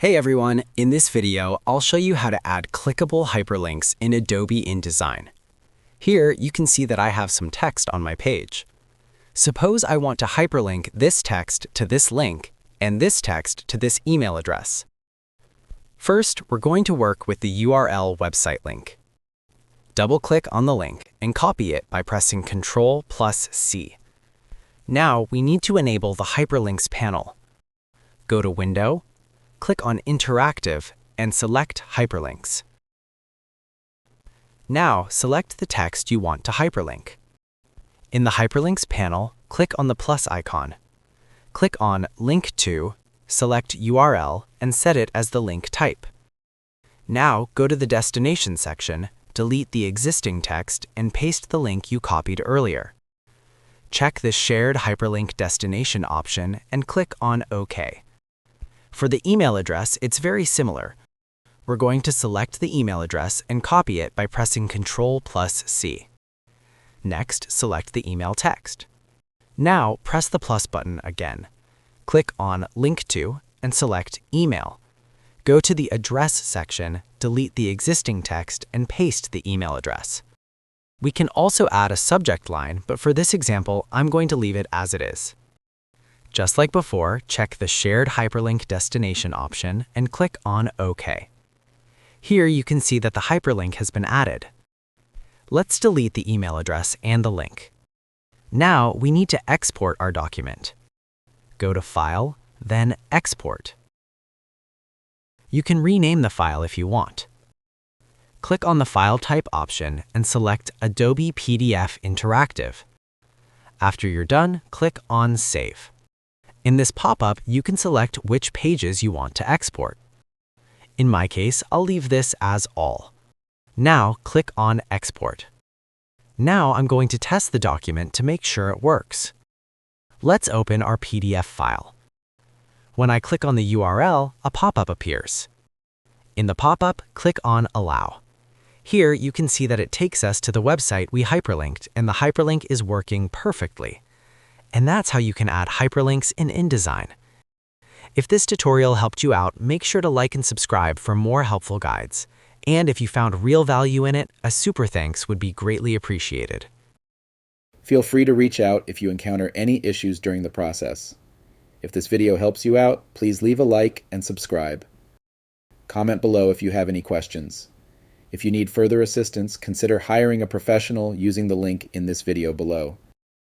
Hey everyone, in this video, I'll show you how to add clickable hyperlinks in Adobe InDesign. Here, you can see that I have some text on my page. Suppose I want to hyperlink this text to this link and this text to this email address. First, we're going to work with the URL website link. Double-click on the link and copy it by pressing Ctrl+C. Now, we need to enable the Hyperlinks panel. Go to Window, click on Interactive, and select Hyperlinks. Now, select the text you want to hyperlink. In the Hyperlinks panel, click on the plus icon. Click on Link to, select URL, and set it as the link type. Now, go to the Destination section, delete the existing text, and paste the link you copied earlier. Check the Shared Hyperlink Destination option and click on OK. For the email address, it's very similar. We're going to select the email address and copy it by pressing Ctrl+C. Next, select the email text. Now, press the plus button again. Click on Link to and select Email. Go to the Address section, delete the existing text, and paste the email address. We can also add a subject line, but for this example, I'm going to leave it as it is. Just like before, check the Shared Hyperlink Destination option and click on OK. Here you can see that the hyperlink has been added. Let's delete the email address and the link. Now we need to export our document. Go to File, then Export. You can rename the file if you want. Click on the File Type option and select Adobe PDF Interactive. After you're done, click on Save. In this pop-up, you can select which pages you want to export. In my case, I'll leave this as All. Now, click on Export. Now I'm going to test the document to make sure it works. Let's open our PDF file. When I click on the URL, a pop-up appears. In the pop-up, click on Allow. Here, you can see that it takes us to the website we hyperlinked, and the hyperlink is working perfectly. And that's how you can add hyperlinks in InDesign. If this tutorial helped you out, make sure to like and subscribe for more helpful guides. And if you found real value in it, a super thanks would be greatly appreciated. Feel free to reach out if you encounter any issues during the process. If this video helps you out, please leave a like and subscribe. Comment below if you have any questions. If you need further assistance, consider hiring a professional using the link in this video below.